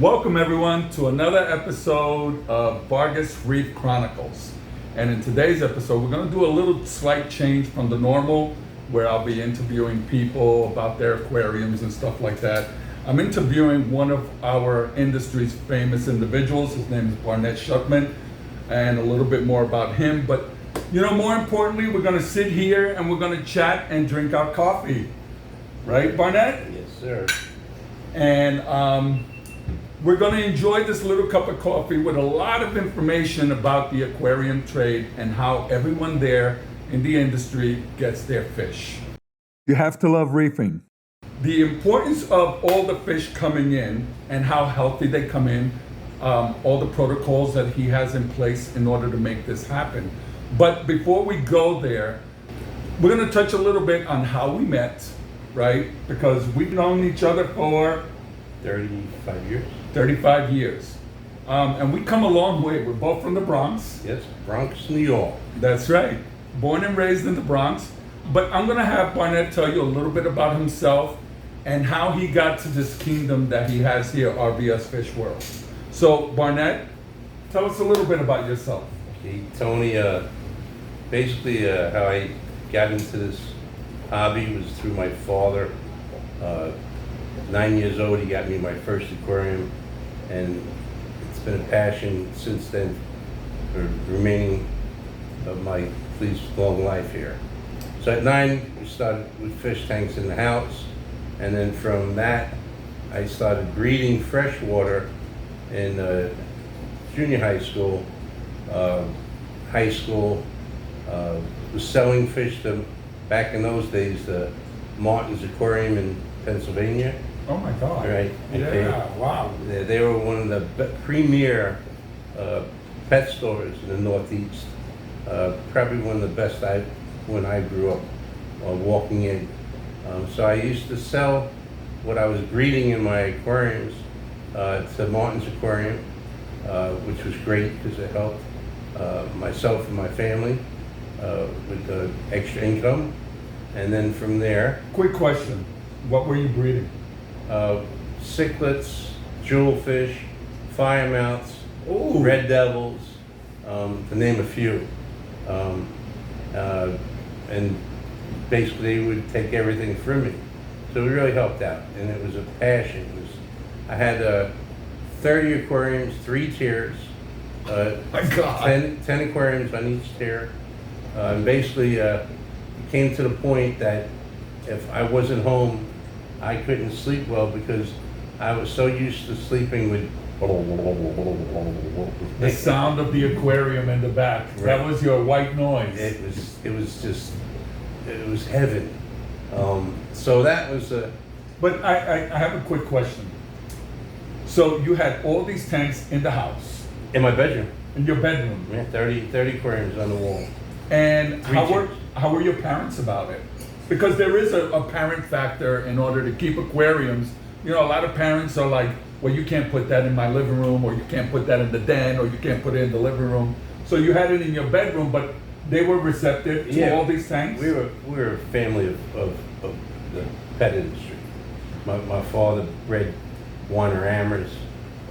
Welcome everyone to another episode of VargasReef Chronicles. And in today's episode, we're going to do a little slight change from the normal, where I'll be interviewing people about their aquariums and stuff like that. I'm interviewing one of our industry's famous individuals. His name is Barnett Shutman, and a little bit more about him. But more importantly, we're going to sit here and we're going to chat and drink our coffee. Right, Barnett? Yes, sir. And we're going to enjoy this little cup of coffee with a lot of information about the aquarium trade and how everyone there in the industry gets their fish. You have to love reefing. The importance of all the fish coming in and how healthy they come in, all the protocols that he has in place in order to make this happen. But before we go there, we're going to touch a little bit on how we met, right? Because we've known each other for 35 years. 35 years. And we come a long way. We're both from the Bronx. Yes, Bronx, New York. That's right. Born and raised in the Bronx. But I'm going to have Barnett tell you a little bit about himself and how he got to this kingdom that he has here, RVS Fish World. So, Barnett, tell us a little bit about yourself. Okay, Tony, basically how I got into this hobby was through my father. 9 years old, he got me my first aquarium, and it's been a passion since then for the remaining of my please long life here. So at 9, we started with fish tanks in the house, and then from that, I started breeding freshwater in junior high school, was selling fish to, back in those days, the Martin's Aquarium in Pennsylvania. Oh my God. Right. Okay. Yeah, wow. They were one of the premier pet stores in the Northeast. Probably one of the best when I grew up walking in. So I used to sell what I was breeding in my aquariums to Martin's Aquarium, which was great because it helped myself and my family with the extra income. And then from there... Quick question. What were you breeding? Cichlids, jewelfish, firemounts, red devils, to name a few. And basically they would take everything from me. So it really helped out, and it was a passion. I had 30 aquariums, 3 tiers, My God. 10 aquariums on each tier. And basically it came to the point that if I wasn't home, I couldn't sleep well because I was so used to sleeping with The sound of the aquarium in the back. Right. That was your white noise. It was heaven. So that was a... But I have a quick question. So you had all these tanks in the house? In my bedroom. In your bedroom? Yeah, 30 aquariums on the wall. And how were your parents about it? Because there is a parent factor in order to keep aquariums. A lot of parents are like, well, you can't put that in my living room, or you can't put that in the den, or you can't put it in the living room. So you had it in your bedroom, but they were receptive to all these tanks? We were a family of the pet industry. My father bred Weiner Hammers,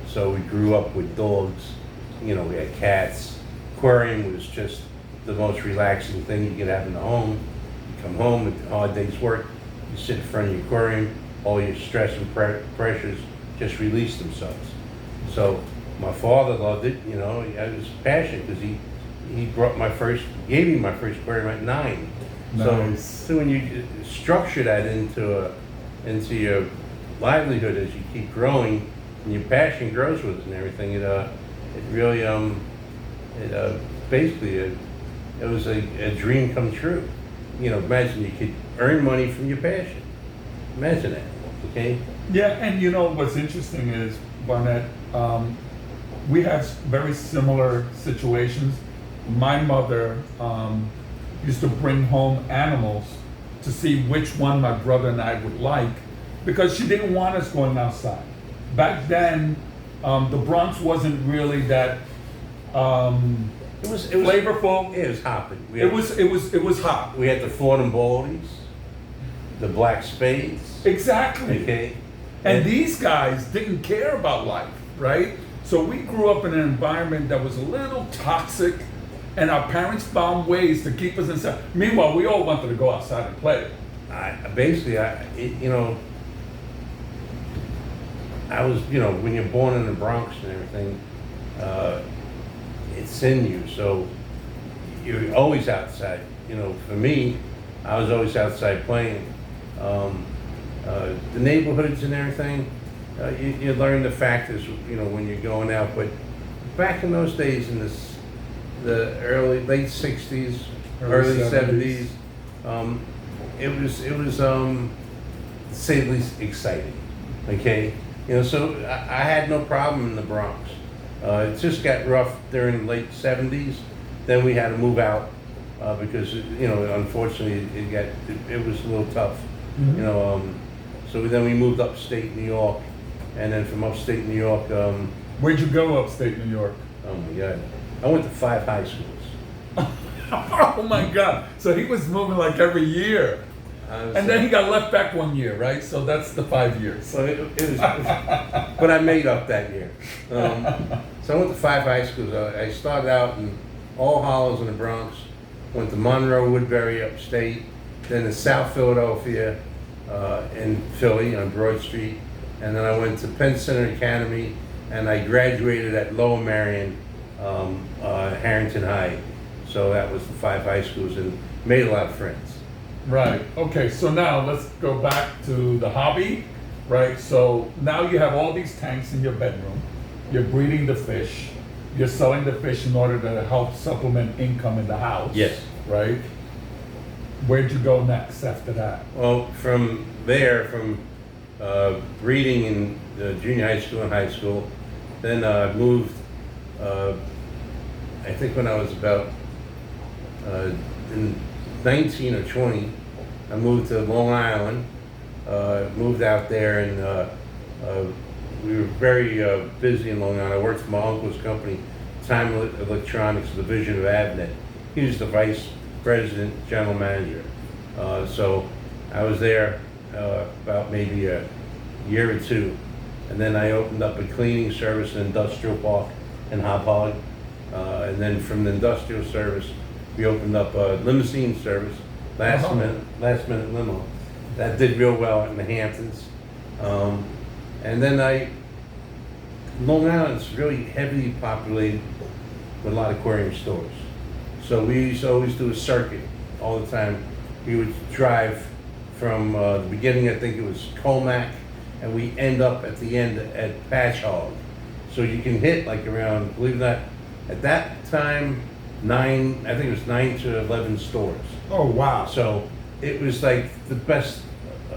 so we grew up with dogs. We had cats. Aquarium was just the most relaxing thing you could have in the home. Come home with a hard day's work, you sit in front of your aquarium, all your stress and pressures just release themselves. So my father loved it, he had his passion because he gave me my first aquarium at 9. Nice. So when you structure that into your livelihood as you keep growing, and your passion grows with it and everything, it really basically it was a dream come true. Imagine you could earn money from your passion. Imagine that, okay? Yeah, and what's interesting is, Barnett, we have very similar situations. My mother used to bring home animals to see which one my brother and I would like, because she didn't want us going outside. Back then, the Bronx wasn't really that It was flavorful. It was hopping. It was hot. We had the Fordham Baldies, the Black Spades. Exactly. Okay. And these guys didn't care about life, right? So we grew up in an environment that was a little toxic, and our parents found ways to keep us inside. Meanwhile, we all wanted to go outside and play. I was, when you're born in the Bronx and everything, it's in you. So you're always outside. For me, I was always outside playing. The neighborhoods and everything, you learn the factors, when you're going out. But back in those days, in the late '60s, early '70s, it was to say the least exciting. Okay, so I had no problem in the Bronx. It just got rough during the late '70s. Then we had to move out because unfortunately it was a little tough. Mm-hmm. So then we moved upstate New York, and then from upstate New York. Where'd you go upstate New York? Oh my God, I went to 5 high schools. Oh my God! So he was moving like every year, and then he got left back 1 year, right? So that's the 5 years. So it was, but I made up that year. So I went to 5 high schools. I started out in All Hallows in the Bronx, went to Monroe, Woodbury, upstate, then to South Philadelphia, in Philly on Broad Street, and then I went to Penn Center Academy, and I graduated at Lower Marion, Harrington High. So that was the 5 high schools, and made a lot of friends. Right. Okay. So now let's go back to the hobby, right? So now you have all these tanks in your bedroom. You're breeding the fish. You're selling the fish in order to help supplement income in the house. Yes. Right. Where'd you go next after that? Well, from there, from breeding in junior high school and high school, then I moved. I think when I was about in 19 or 20, I moved to Long Island. Moved out there, and we were very busy in Long Island. I worked for my uncle's company, Time Electronics, division of Avnet. He was the vice president, general manager. So I was there about maybe a year or two, and then I opened up a cleaning service in industrial park in Hop Hog, and then from the industrial service, we opened up a limousine service, last minute limo. That did real well in the Hamptons. And then Long Island's really heavily populated with a lot of aquarium stores. So we used to always do a circuit all the time. We would drive from the beginning, I think it was Colmac, and we end up at the end at Patch Hog. So you can hit like around, believe it or not, at that time, I think it was 9 to 11 stores. Oh wow! So it was like the best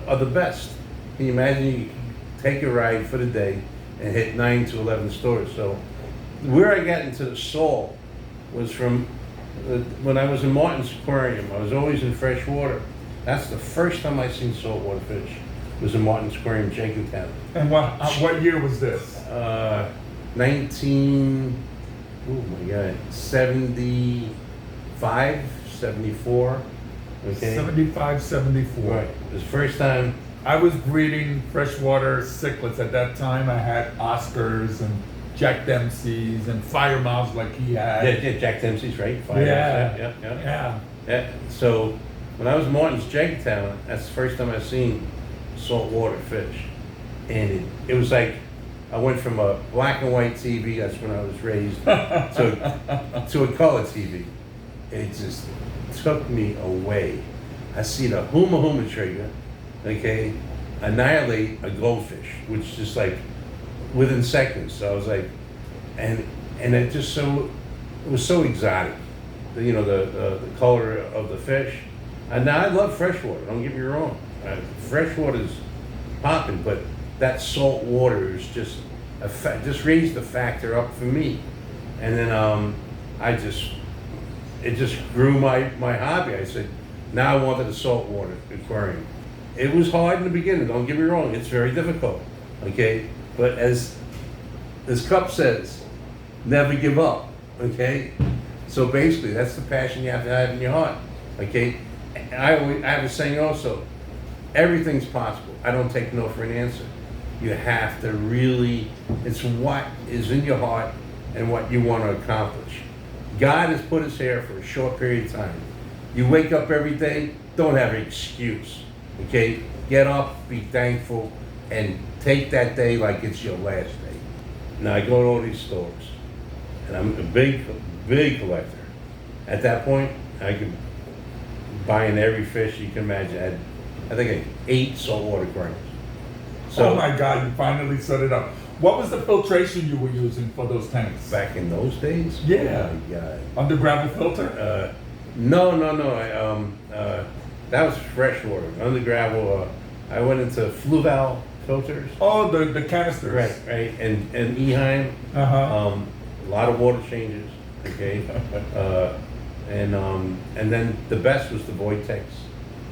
of the best. Can you imagine you take a ride for the day and hit 9 to 11 stores? So where I got into the salt was from when I was in Martin's Aquarium. I was always in fresh water. That's the first time I seen saltwater fish. Was in Martin's Aquarium, Jenkintown. And what year was this? 75, 74. Okay. 75, 74. Right. It was the first time. I was breeding freshwater cichlids at that time. I had Oscars and Jack Dempsey's and fire mouths like he had. Yeah, Jack Dempsey's, right? Yeah. So when I was in Martin's Jenkintown, that's the first time I seen saltwater fish, and it was like I went from a black and white TV. That's when I was raised to a color TV. It just took me away. I see the huma trigger, okay, annihilate a goldfish, which just like within seconds. So I was like, and it just it was so exotic, the color of the fish. And now I love freshwater. Don't get me wrong, freshwater's popping, but that salt water is just raised the factor up for me. And then it just grew my hobby. I said, now I wanted a saltwater aquarium. It was hard in the beginning, don't get me wrong, it's very difficult, okay? But as Cup says, never give up, okay? So basically, that's the passion you have to have in your heart, okay? I have a saying also, everything's possible. I don't take no for an answer. You have to really, it's what is in your heart and what you want to accomplish. God has put us here for a short period of time. You wake up every day, don't have an excuse, okay? Get up, be thankful, and take that day like it's your last day. Now I go to all these stores, and I'm a big collector. At that point, I could buy in every fish you can imagine. I think I had 8 saltwater aquariums. Oh my God, you finally set it up. What was the filtration you were using for those tanks? Back in those days? Yeah. Oh my God. Under gravel filter? No. That was freshwater. Under gravel, I went into fluval filters. Oh, the canisters. Right. And Eheim. Uh-huh. A lot of water changes. Okay. And then the best was the Vortex.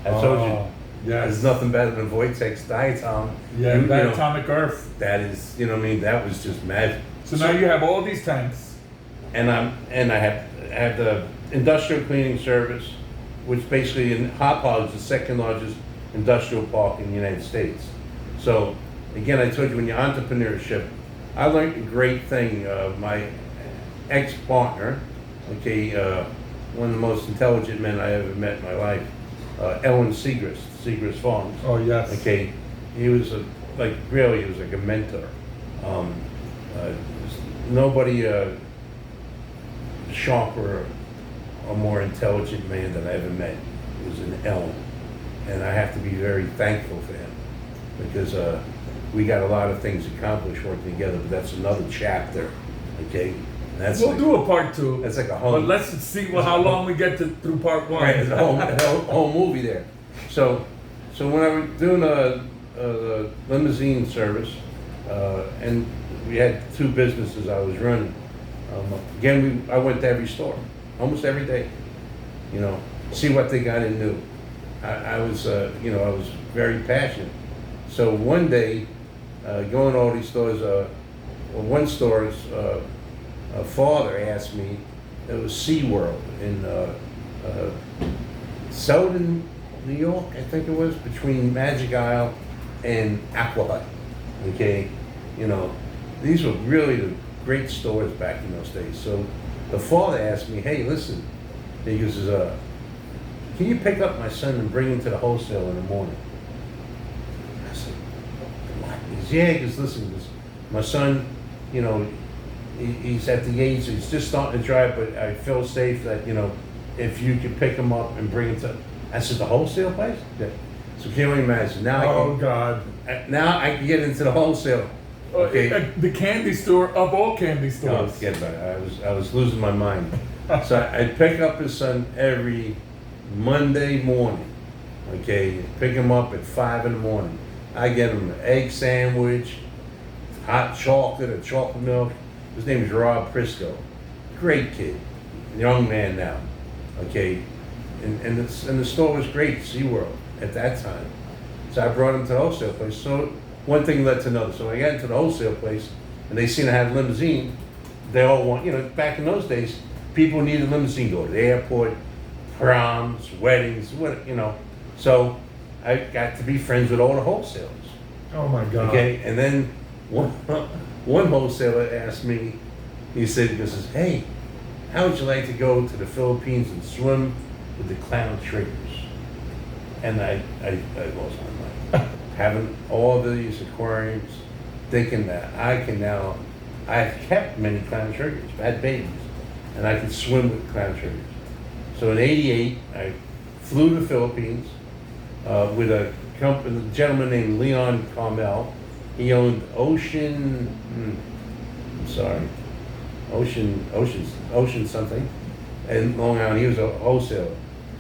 I told you. Yes. There's nothing better than Vortex diatom. Yeah, You know, atomic earth. that is, you know what I mean? That was just magic. So now you have all these tanks. And I have the industrial cleaning service, which basically in Hop Hog is the second largest industrial park in the United States. So again, I told you, when you're entrepreneurship, I learned a great thing. My ex-partner, okay, one of the most intelligent men I ever met in my life, Ellen Segrist Farms. Oh, yes. Okay, he was he was like a mentor. Nobody sharper or more intelligent man that I ever met was an Ellen, and I have to be very thankful for him, because we got a lot of things accomplished working together. But that's another chapter. Okay. We'll do a part 2. That's like a whole. But let's see how long we get through part 1. Right, there's a whole movie there. So when I was doing a limousine service, and we had 2 businesses I was running. Again, I went to every store, almost every day. You know, see what they got in new. I was very passionate. So one day, going to all these stores, one store's father asked me, it was SeaWorld in Selden, New York, I think it was, between Magic Isle and Aqua Hut. Okay, you know, these were really the great stores back in those days. So the father asked me, hey, listen, he goes, can you pick up my son and bring him to the wholesale in the morning? I said, what? He goes, yeah, he goes, listen, my son, you know, he's at the age, he's just starting to drive, but I feel safe that, you know, if you could pick him up and bring him to, I said, the wholesale place? Yeah. So can you imagine? Now God. Now I can get into the wholesale. Okay. The candy store of all candy stores. No, forget about it. I was losing my mind. So I'd pick up his son every Monday morning. Okay, pick him up at 5 in the morning. I get him an egg sandwich, hot chocolate, or chocolate milk. His name is Rob Prisco. Great kid, young man now. Okay, and the store was great, SeaWorld at that time. So I brought him to the wholesale place. So one thing led to another. So when I got into the wholesale place, and they seen I had a limousine, they all want, you know, back in those days, people needed a limousine to go to the airport, proms, weddings, what, you know. So I got to be friends with all the wholesalers. Oh my God. Okay, and then one wholesaler asked me, he says, hey, how would you like to go to the Philippines and swim with the clown triggers? And I lost my mind. Having all these aquariums, thinking that I've kept many clown triggers, had babies, and I could swim with clown triggers. So in '88, I flew to the Philippines with a gentleman named Leon Carmel. He owned Ocean something, in Long Island. He was a wholesaler,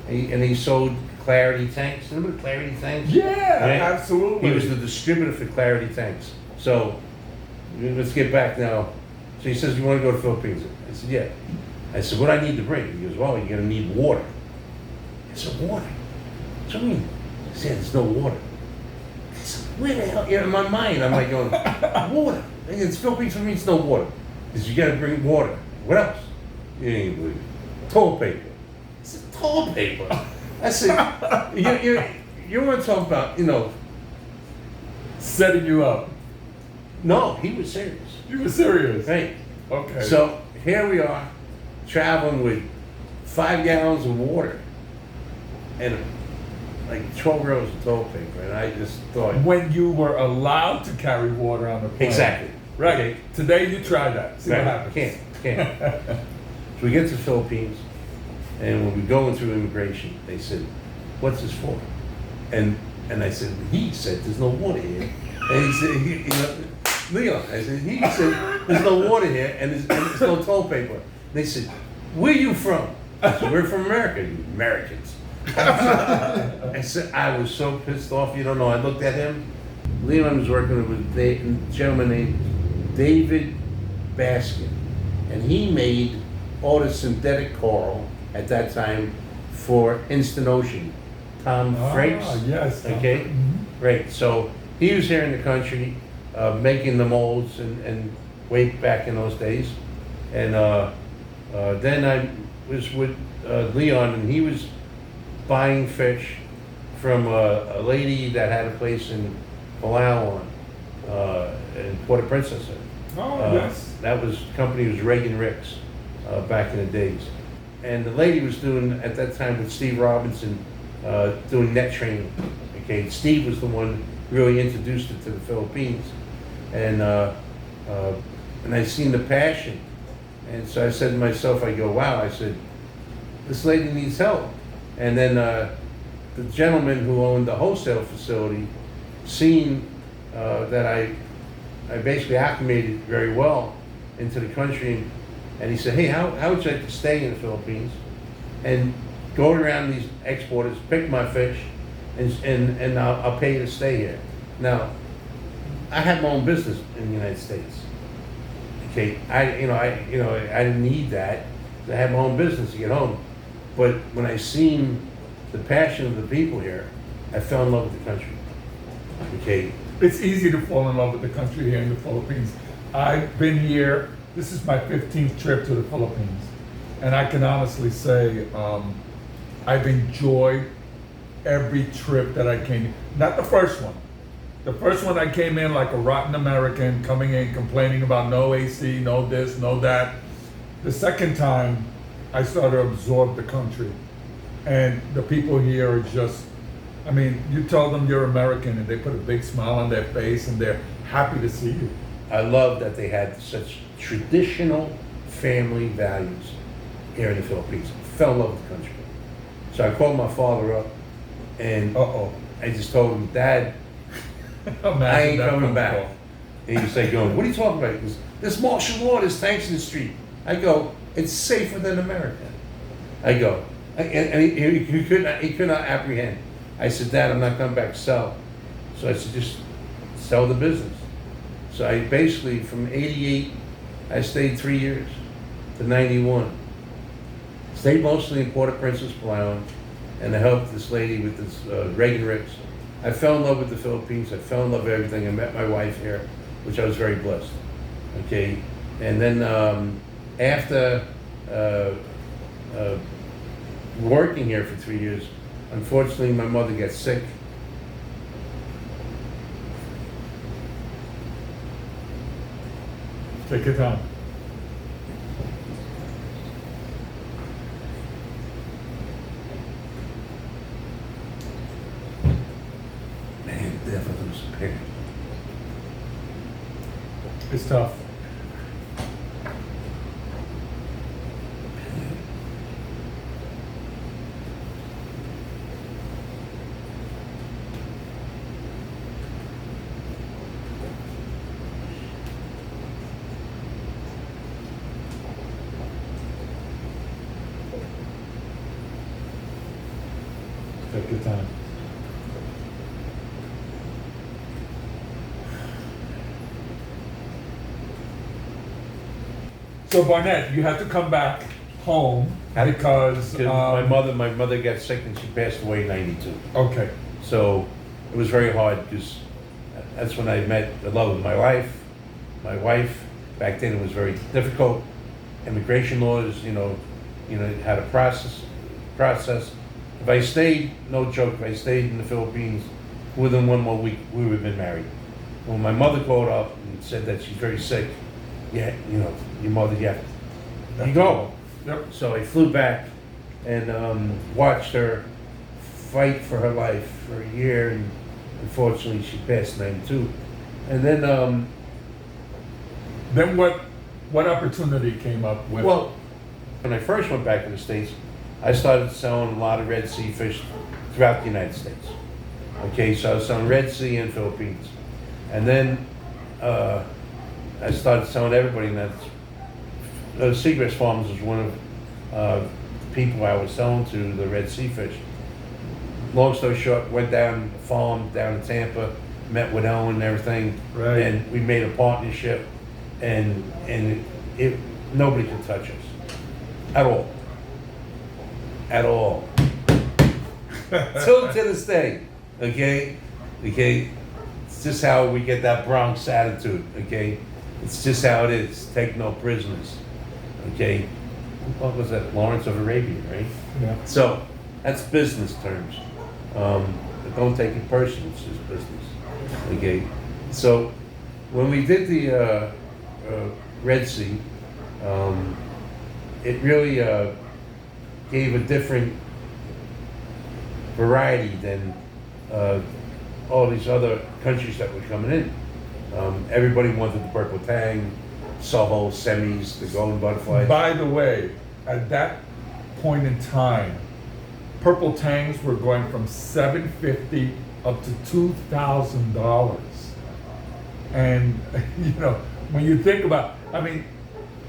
and he sold Clarity tanks. Remember Clarity tanks? Yeah, right? absolutely. He was the distributor for Clarity tanks. So let's get back now. So he says, "You want to go to the Philippines?" I said, "Yeah." I said, "What do I need to bring?" He goes, "Well, you're going to need water." I said, "Water? What do you mean?" He said, "There's no water." I said, "Where the hell?" You know, in my mind, I'm like going, "Water? It's Philippines means no water." He said, "You got to bring water. What else?" You ain't believe it. Toilet paper. I said, "Toilet paper?" I said, you want to talk about, you know, setting you up. No, he was serious. You were serious? Right. Okay. So here we are, traveling with 5 gallons of water and like 12 rolls of toilet paper, and I just thought. When you were allowed to carry water on the plane. Exactly. Right. Okay. Today you try that. See Right. what happens. Can't. So we get to the Philippines, and when we go through immigration, they said, "What's this for?" And I said, "He said there's no water here." And he said, Leon, I said, he said, "There's no water here, and there's no toilet paper." They said, "Where you from?" I said, "We're from America." "You Americans." I said, I was so pissed off, you don't know. I looked at him. Leon was working with a gentleman named David Baskin, and he made all the synthetic coral at that time for Instant Ocean. Tom Frakes. Yes. Okay. Mhm. Right. So he was here in the country making the molds and way back in those days. And then I was with Leon, and he was buying fish from a lady that had a place in Palawan, in Port-au-Princess. Oh, yes. That was company was Reagan Ricks back in the days, and the lady was doing at that time with Steve Robinson doing net training. Okay, Steve was the one who really introduced it to the Philippines, and I seen the passion, and so I said to myself, I go, wow, I said, this lady needs help. And then the gentleman who owned the wholesale facility, seen that I basically acclimated very well into the country, and he said, "Hey, how would you like to stay in the Philippines and go around these exporters, pick my fish, and I'll pay you to stay here." Now, I had my own business in the United States. Okay, I didn't need that. I had my own business to get home. But when I seen the passion of the people here, I fell in love with the country. Okay. It's easy to fall in love with the country here in the Philippines. I've been here, this is my 15th trip to the Philippines. And I can honestly say, I've enjoyed every trip that I came. Not the first one. The first one I came in like a rotten American, coming in complaining about no AC, no this, no that. The second time, I started to absorb the country. And the people here are just, I mean, you tell them you're American and they put a big smile on their face and they're happy to see you. I love that they had such traditional family values here in the Philippines. Fell in love with the country. So I called my father up, and I just told him, "Dad, I ain't coming back." And he said, "What are you talking about?" He goes, "There's martial law, there's tanks in the street." I go, "It's safer than America." I go, and he could not apprehend. I said, "Dad, I'm not coming back to sell." So I said, "Just sell the business." So I basically, from 88, I stayed 3 years to 91. Stayed mostly in Port-au-Princess, Palawan, and I helped this lady with this Reagan Ricks. I fell in love with the Philippines. I fell in love with everything. I met my wife here, which I was very blessed. Okay, and then after working here for 3 years, unfortunately, my mother gets sick. Take your time. Man, death of those parents. It's tough. Take your time. So Barnett, you had to come back home because my mother got sick and she passed away in 92. Okay. So it was very hard because that's when I met the love of my life. My wife, back then it was very difficult. Immigration laws, had a process. If I stayed, no joke, if I stayed in the Philippines, within 1 more week, we would have been married. Well, my mother called up and said that she's very sick. Yeah, you know, your mother, you go. Yep. So I flew back and watched her fight for her life for a year, and unfortunately she passed 92. And then, Then what opportunity came up with? well, when I first went back to the States, I started selling a lot of Red Sea fish throughout the United States. Okay, so I was selling Red Sea and Philippines. And then I started selling everybody, and that's Seagrass Farms was one of the people I was selling to, the Red Sea fish. Long story short, went down the farm down in Tampa, met with Ellen and everything, Right. and we made a partnership, and it nobody can touch us at all. Till to this day, okay. It's just how we get that Bronx attitude, okay. It's just how it is. Take no prisoners, okay. What was that? Lawrence of Arabia, right? Yeah. So that's business terms. But don't take it personal. It's just business. Okay. So when we did the Red Sea, it really gave a different variety than all these other countries that were coming in. Everybody wanted the purple tang, soho, semis, the golden butterfly. By the way, at that point in time, purple tangs were going from $750 up to $2,000. And you know, when you think about, I mean,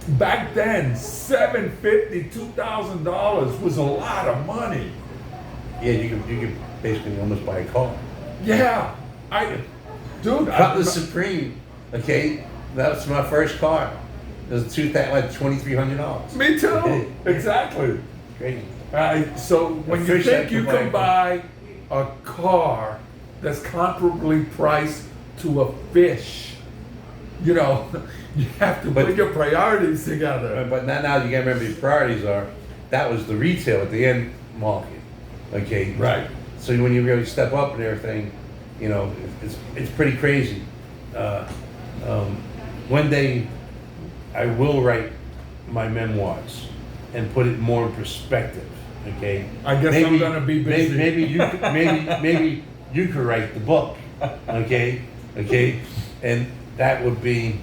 back then, $750, $2,000 was a lot of money. Yeah, you could basically almost buy a car. Yeah, Cutlass Supreme, okay, that was my first car. It was $2,300. Me too. Okay. Exactly. Crazy. So when you fish think that you you can buy- buy a car that's comparably priced to a fish, you know, you have to But- put your priorities together. But now you gotta remember your priorities are, that was the retail at the end market, okay? Right. So when you really step up and everything, you know, it's pretty crazy. One day, I will write my memoirs and put it more in perspective. Okay. I guess I'm gonna be busy. Maybe you could write the book. Okay. And that would be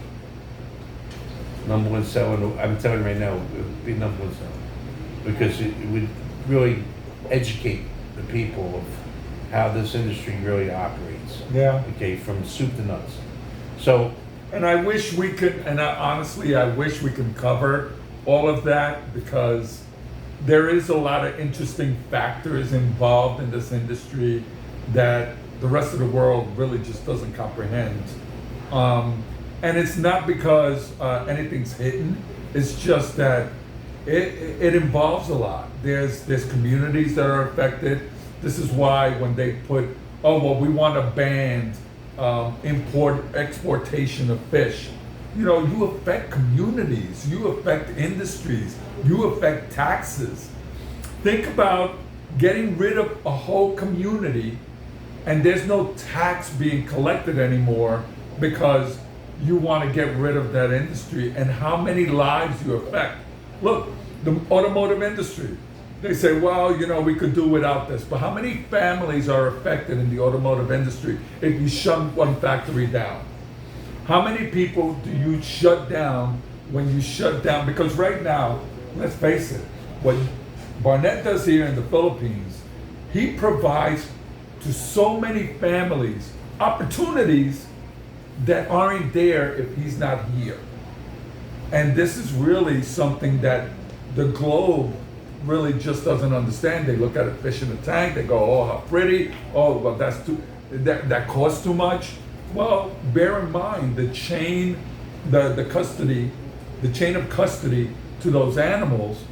number one seller. I'm telling you right now, it would be number one seller because it would really educate the people of how this industry really operates. Yeah. Okay, from soup to nuts. So, And I wish we could, and honestly, I wish we could cover all of that because there is a lot of interesting factors involved in this industry that the rest of the world really just doesn't comprehend. And it's not because anything's hidden, it's just that it involves a lot. There's communities that are affected. This is why when they put, oh, well, we want to ban exportation of fish. You know, you affect communities, you affect industries, you affect taxes. Think about getting rid of a whole community and there's no tax being collected anymore because you want to get rid of that industry and how many lives you affect. Look, the automotive industry, they say, well, you know, we could do without this, but how many families are affected in the automotive industry if you shut one factory down? How many people do you shut down when you shut down? Because right now, let's face it, what Barnett does here in the Philippines, he provides to so many families opportunities that aren't there if he's not here. And this is really something that the globe really just doesn't understand. They look at a fish in a tank, they go, oh, how pretty, oh, well, that costs too much. Well, bear in mind the chain, the chain of custody to those animals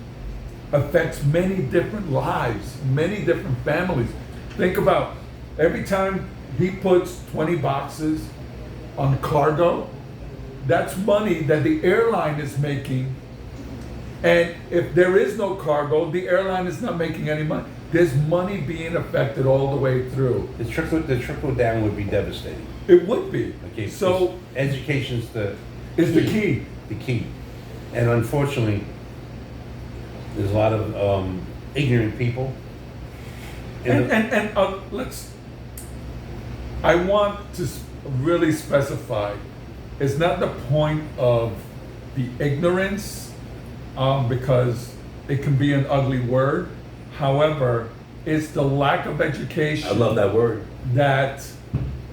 affects many different lives, many different families. Think about every time he puts 20 boxes on cargo, that's money that the airline is making. And if there is no cargo, the airline is not making any money. there's money being affected all the way through. The trickle down would be devastating. It would be. Okay, So education's is the key. The key, and unfortunately, there's a lot of ignorant people. I want to really specify, it's not the point of the ignorance, because it can be an ugly word. However, it's the lack of education. I love that word. That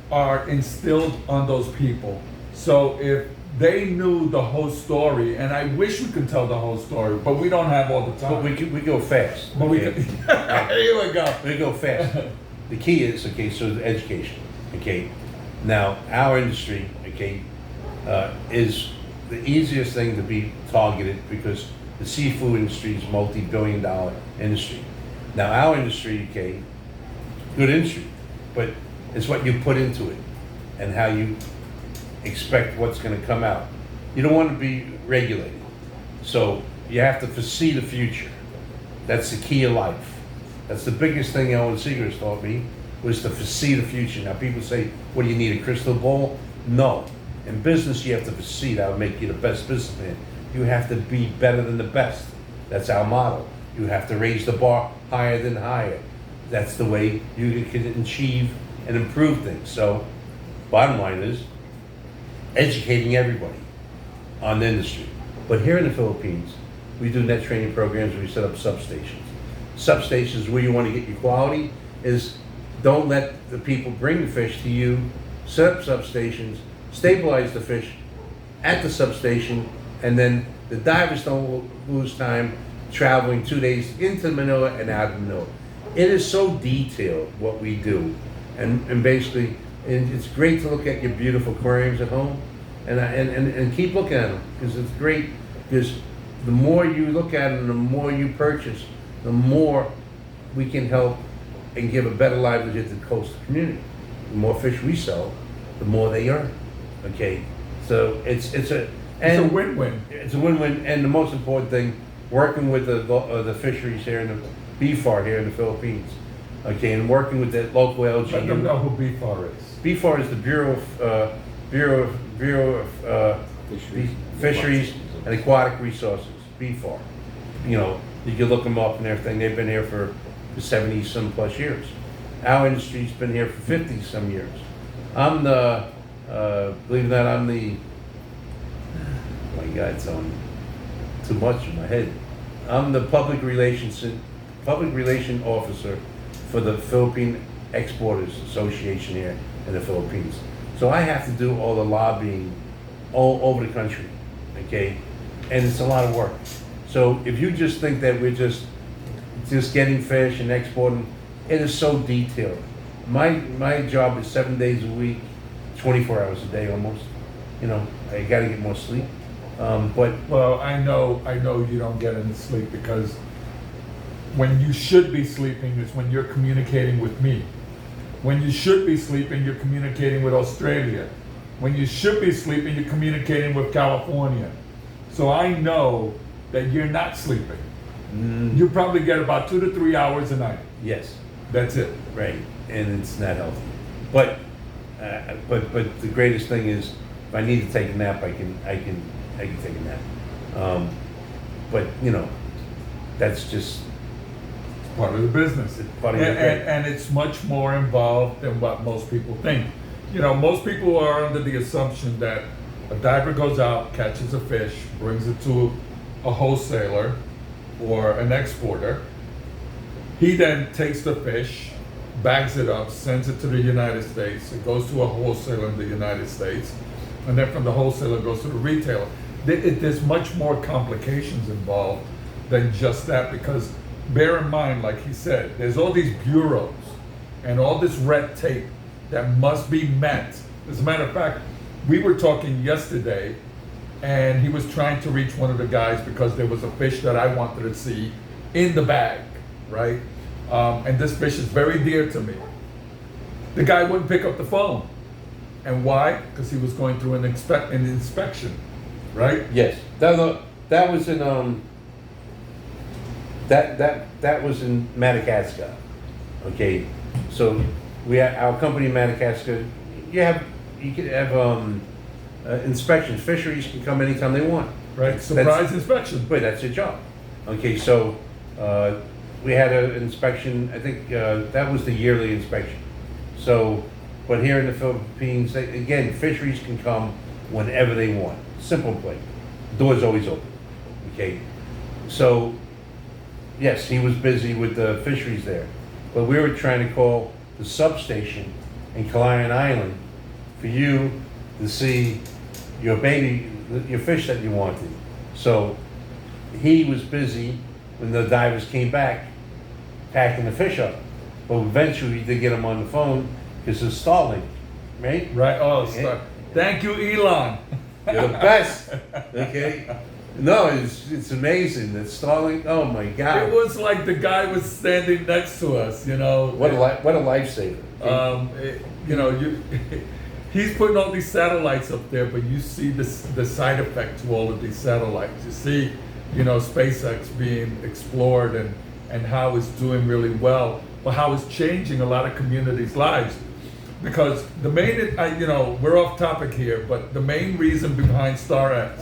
are instilled on those people. So if they knew the whole story, and I wish we could tell the whole story, but we don't have all the time. But we go fast. But okay? Here we go. We go fast. The key is, okay, so education, okay? Now, our industry, okay, is the easiest thing to be targeted because the seafood industry is a multi-billion-dollar industry. Now, our industry, okay, good industry, but it's what you put into it and how you expect what's going to come out. You don't want to be regulated. So you have to foresee the future. That's the key of life. That's the biggest thing Ellen Seegers taught me, was to foresee the future. Now people say, what do you need, a crystal ball? No. In business, you have to foresee. That will make you the best businessman. You have to be better than the best. That's our motto. You have to raise the bar higher than higher. That's the way you can achieve and improve things. So, bottom line is, educating everybody on the industry. But here in the Philippines, we do net training programs, we set up substations. Substations where you want to get your quality is don't let the people bring the fish to you, set up substations, stabilize the fish at the substation, and then the divers don't lose time traveling 2 days into Manila and out of Manila. It is so detailed what we do. And basically, and it's great to look at your beautiful aquariums at home, and keep looking at them, because it's great. Because the more you look at them, the more you purchase, the more we can help and give a better livelihood to the coastal community. The more fish we sell, the more they earn. Okay, so it's a win-win. It's a win-win, and the most important thing, working with the fisheries here in the BFAR here in the Philippines. Okay, and working with the local LGU. Let them know who BFAR is. BFAR is the Bureau of Fisheries and Aquatic Resources. BFAR. You know, you can look them up and everything. They've been here for 70 some plus years. Our industry's been here for 50 some years. I'm the, believe it or not, I'm the, oh my God, it's too much in my head. I'm the public relation officer for the Philippine Exporters Association here in the Philippines. So I have to do all the lobbying all over the country, okay? And it's a lot of work. So if you just think that we're just getting fish and exporting, it is so detailed. My job is 7 days a week, 24 hours a day almost. You know, I gotta get more sleep. But well, I know you don't get any sleep, because when you should be sleeping is when you're communicating with me. When you should be sleeping, you're communicating with Australia. When you should be sleeping, you're communicating with California. So I know that you're not sleeping. You probably get about 2 to 3 hours a night. yes, That's it. right, and it's not healthy. But the greatest thing is, if I need to take a nap, I can take a nap. But you know, that's just Part of the business. Part of the business. And it's much more involved than what most people think. You know, most people are under the assumption that a diver goes out, catches a fish, brings it to a wholesaler or an exporter. He then takes the fish, bags it up, sends it to the United States. It goes to a wholesaler in the United States. And then from the wholesaler, it goes to the retailer. There's much more complications involved than just that, because bear in mind, like he said, there's all these bureaus and all this red tape that must be met. As a matter of fact, we were talking yesterday, and he was trying to reach one of the guys because there was a fish that I wanted to see in the bag, right? And this fish is very dear to me. The guy wouldn't pick up the phone. And why? Because he was going through an inspection, right? yes. That was in That was in Madagascar. Okay, so we have our company in Madagascar. You could have inspections. Fisheries can come anytime they want. Right, surprise inspection. But that's your job. Okay, so we had an inspection. I think that was the yearly inspection. So, but here in the Philippines, again, fisheries can come whenever they want. Simple play. Door's always open. Okay, so yes, he was busy with the fisheries there, but we were trying to call the substation in Calayan Island for you to see your baby, your fish that you wanted. So he was busy when the divers came back packing the fish up. But eventually we did get him on the phone because it's Starlink, right? Right. Oh, Yeah. Thank you, Elon. You're the best. Okay. No, it's amazing that Starlink. Oh my God. It was like the guy was standing next to us, you know. What a lifesaver. He's putting all these satellites up there, but you see the side effect to all of these satellites. You see, SpaceX being explored and how it's doing really well, but how it's changing a lot of communities' lives. Because the main, we're off topic here, but the main reason behind StarX.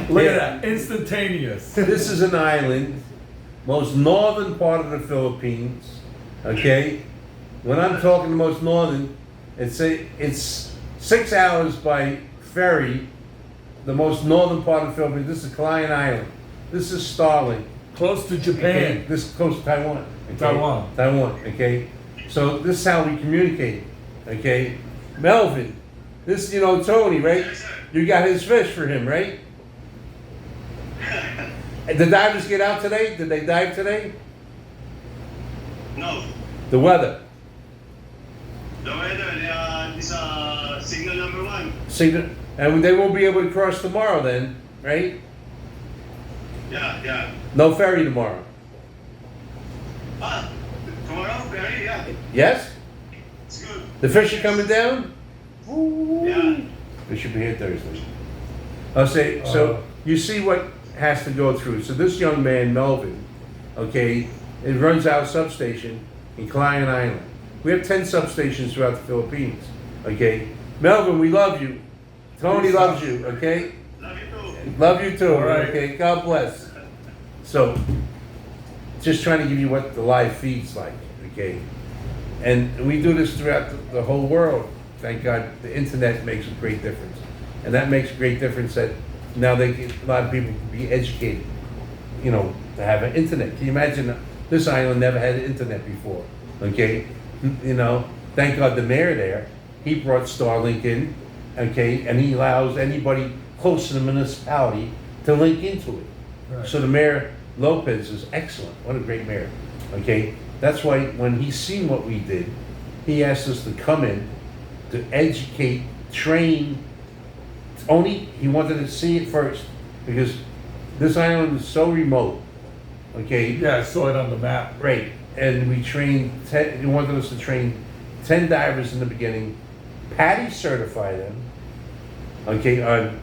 Look at that, instantaneous. This is an island, most northern part of the Philippines. Okay, when I'm talking the most northern, it's 6 hours by ferry. The most northern part of the Philippines. This is Calayan Island. This is Starlink. Close to Japan. Okay? This is close to Taiwan. Okay? Taiwan. Okay. So this is how we communicate. Okay. Melvin, this Tony, right? Yes, sir. You got his fish for him, right? The divers get out today? Did they dive today? No. The weather. The weather is signal number 1. Signal, and they won't be able to cross tomorrow then, right? Yeah. No ferry tomorrow. Tomorrow, very, yeah. Yes? It's good. The fish are coming down? Yeah. They should be here Thursday. I'll say, so you see what has to go through. So this young man, Melvin, okay, it runs our substation in Calayan Island. We have 10 substations throughout the Philippines, okay? Melvin, we love you. Tony loves you, okay? Love you too. Love you too, All right. okay? God bless. So, just trying to give you what the live feed's like, okay? And we do this throughout the whole world. Thank God the internet makes a great difference. And that makes a great difference that now a lot of people can be educated, to have an internet. Can you imagine this island never had internet before, okay? Thank God the mayor there, he brought Starlink in, okay? And he allows anybody close to the municipality to link into it. Right. So the mayor, Lopez, is excellent. What a great mayor, okay? That's why when he seen what we did, he asked us to come in to educate, train. He wanted to see it first because this island is so remote, okay? Yeah, I saw it on the map. Right, and we trained, he wanted us to train 10 divers in the beginning, PADI certify them, okay, on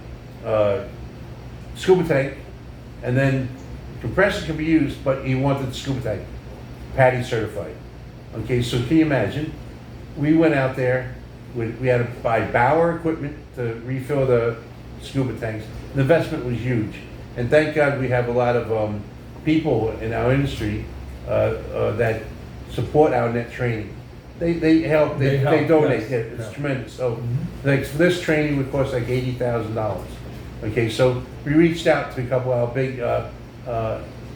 scuba tank, and then compressor can be used, but he wanted the scuba tank, PADI certified. Okay, so can you imagine? We went out there, we had to buy Bauer equipment to refill the scuba tanks. The investment was huge. And thank God we have a lot of people in our industry that support our net training. They help, they donate, yes. yeah, it's Yeah. tremendous. So like for this training would cost like $80,000. Okay, so we reached out to a couple of our big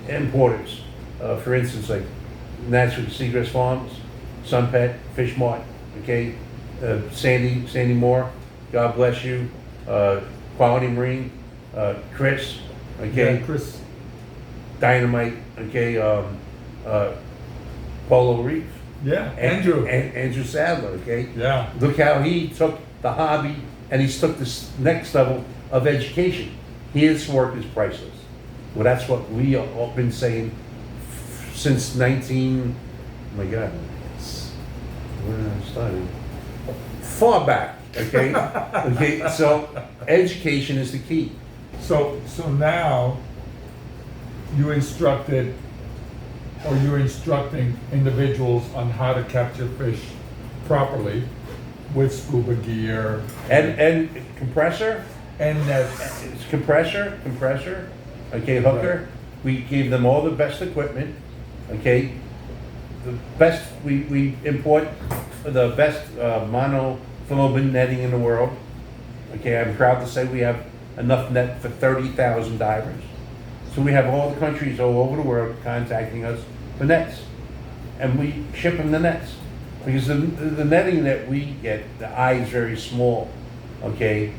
importers. For instance, like Natural Seagrass Farms, Sun Pet, Fish Mart, okay, Sandy Moore, God bless you, Quality Marine, Chris, okay, Yeah, Chris. Dynamite, okay, Polo Reef, Yeah, Andrew. Andrew Sadler, okay. Yeah. Look how he took the hobby and he's took this next level of education. His work is priceless. Well, that's what we have been saying since 19, oh my God, when I started, far back, okay? Okay, so education is the key. So now you instructed or you're instructing individuals on how to capture fish properly with scuba gear And compressor, and nets. it's compressor, okay, hooker. We gave them all the best equipment, okay? The best, we import the best monofilament netting in the world. Okay, I'm proud to say we have enough net for 30,000 divers. So we have all the countries all over the world contacting us for nets. And we ship them the nets. Because the netting that we get, the eye is very small, okay?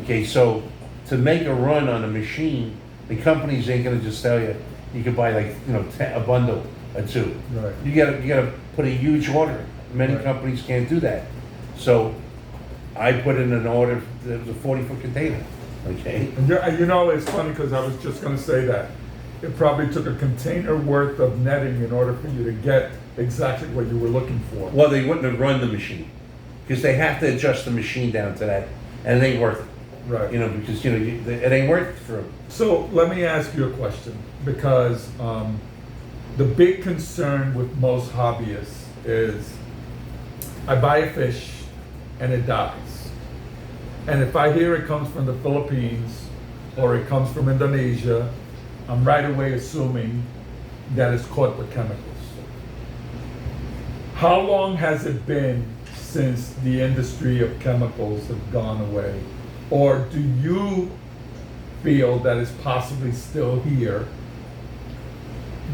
Okay, so to make a run on a machine, the companies ain't gonna just tell you, you can buy like, you know, a bundle or two. Right. You gotta put a huge order. Many Right. companies can't do that. So I put in an order, it was a 40-foot container, okay? And you know, it's funny because I was just going to say that. It probably took a container worth of netting in order for you to get exactly what you were looking for. Well, they wouldn't have run the machine, because they have to adjust the machine down to that, and it ain't worth it. Right. You know, because, you know, it ain't worth it for them. So let me ask you a question, because the big concern with most hobbyists is I buy a fish and it dies. And if I hear it comes from the Philippines or it comes from Indonesia, I'm right away assuming that it's caught with chemicals. How long has it been since the industry of chemicals have gone away? Or do you feel that it's possibly still here?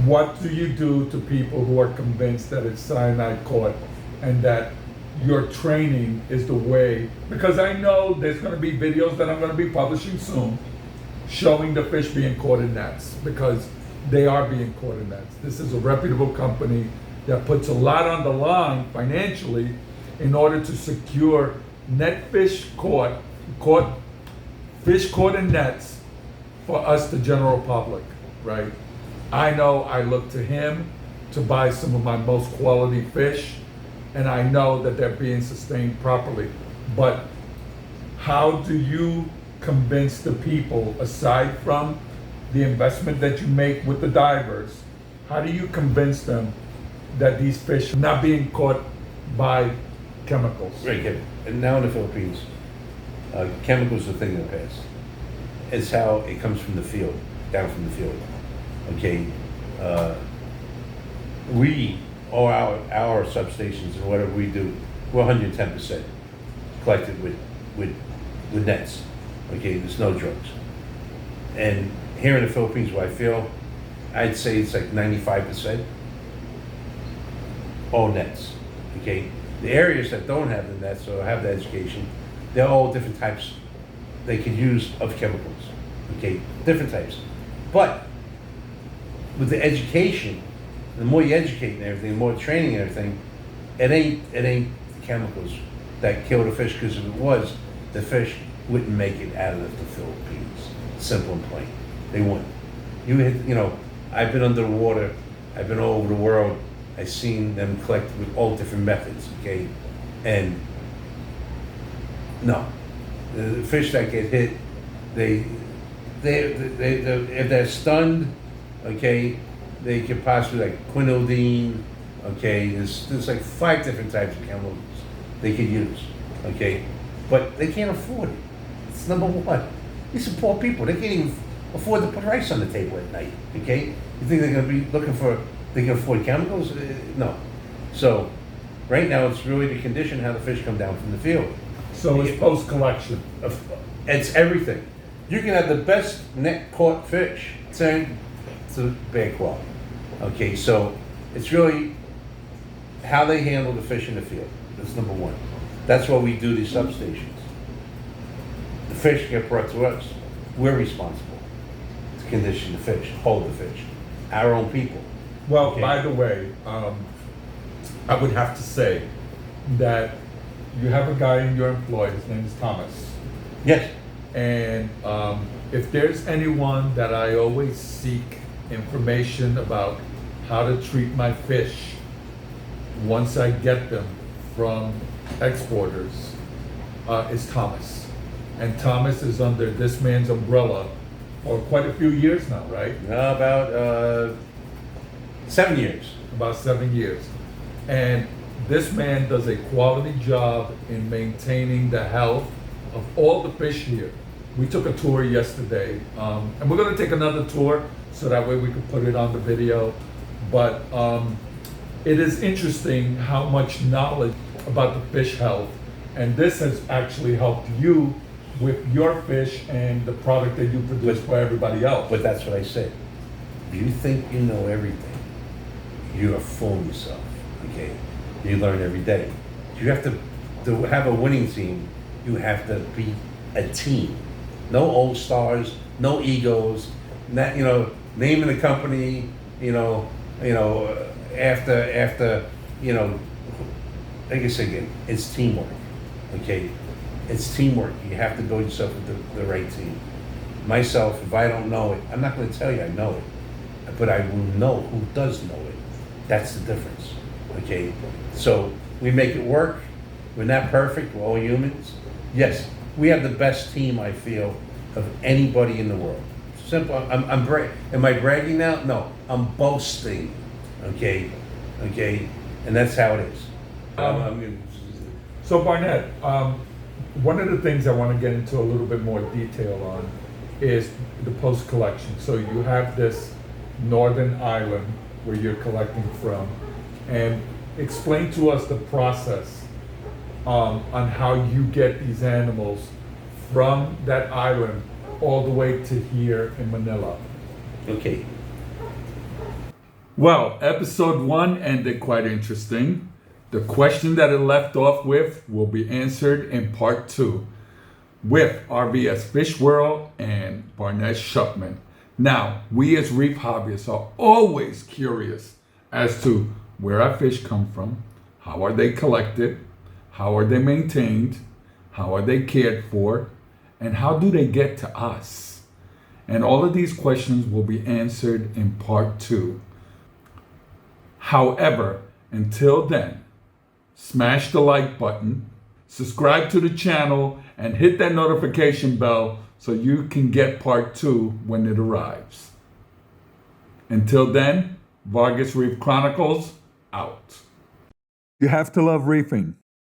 What do you do to people who are convinced that it's cyanide caught and that your training is the way? Because I know there's going to be videos that I'm going to be publishing soon showing the fish being caught in nets, because they are being caught in nets. This is a reputable company that puts a lot on the line financially in order to secure net fish caught fish caught in nets for us, the general public, right? I know I look to him to buy some of my most quality fish, and I know that they're being sustained properly. But how do you convince the people, aside from the investment that you make with the divers, how do you convince them that these fish are not being caught by chemicals? Right, Kevin. And now in the Philippines, chemicals are a thing of the past. It's how it comes from the field, down from the field. Okay, we, or our substations and whatever we do, we're 110% collected with nets. Okay, there's no drugs. And here in the Philippines, where I feel, I'd say it's like 95% all nets. Okay, the areas that don't have the nets or have the education, they're all different types they could use of chemicals. Okay, different types. But with the education, the more you educate and everything, the more training and everything, it ain't the chemicals that kill the fish, because if it was, the fish wouldn't make it out of the Philippines. Simple and plain. They wouldn't. You know, I've been under the water, I've been all over the world, I've seen them collect with all different methods, okay? And no, the fish that get hit, they if they're stunned, okay, they could possibly like quinidine, okay, there's like 5 different types of chemicals they could use, okay? But they can't afford it. It's number one. These are poor people. They can't even afford to put rice on the table at night, okay? You think they're gonna be looking for, they can afford chemicals? No. So, right now, it's really the condition how the fish come down from the field. So it's post-collection. It's everything. You can have the best net caught fish, it's a bad quality. Okay, so it's really how they handle the fish in the field. That's number one. That's why we do these substations. The fish get brought to us. We're responsible to condition the fish, hold the fish, our own people. Well, Okay. by the way, I would have to say that you have a guy in your employ, his name is Thomas. Yes. And if there's anyone that I always seek information about how to treat my fish once I get them from exporters, is Thomas. And Thomas is under this man's umbrella for quite a few years now, right? About 7 years. About 7 years. And this man does a quality job in maintaining the health of all the fish here. We took a tour yesterday, and we're gonna take another tour so that way we can put it on the video. But it is interesting how much knowledge about the fish health, and this has actually helped you with your fish and the product that you produce for everybody else. But that's what I said. If you think you know everything, you are fooling yourself, okay? You learn every day. You have to have a winning team, you have to be a team. No old stars, no egos, not, naming the company, after, like I said again, it's teamwork, okay? It's teamwork. You have to build yourself with the right team. Myself, if I don't know it, I'm not going to tell you I know it, but I will know who does know it. That's the difference, okay? So we make it work. We're not perfect. We're all humans. Yes, we have the best team, I feel, of anybody in the world. Simple. Am I bragging now? No, I'm boasting, okay? And that's how it is. So Barnett, one of the things I want to get into a little bit more detail on is the post collection. So you have this northern island where you're collecting from, and explain to us the process on how you get these animals from that island all the way to here in Manila. Okay. Well, episode 1 ended quite interesting. The question that it left off with will be answered in part 2 with RVS Fish World and Barnett Shutman. Now, we as reef hobbyists are always curious as to where our fish come from, how are they collected, how are they maintained, how are they cared for, and how do they get to us? And all of these questions will be answered in part 2. However, until then, smash the like button, subscribe to the channel, and hit that notification bell so you can get part 2 when it arrives. Until then, VargasReef Chronicles out. You have to love reefing.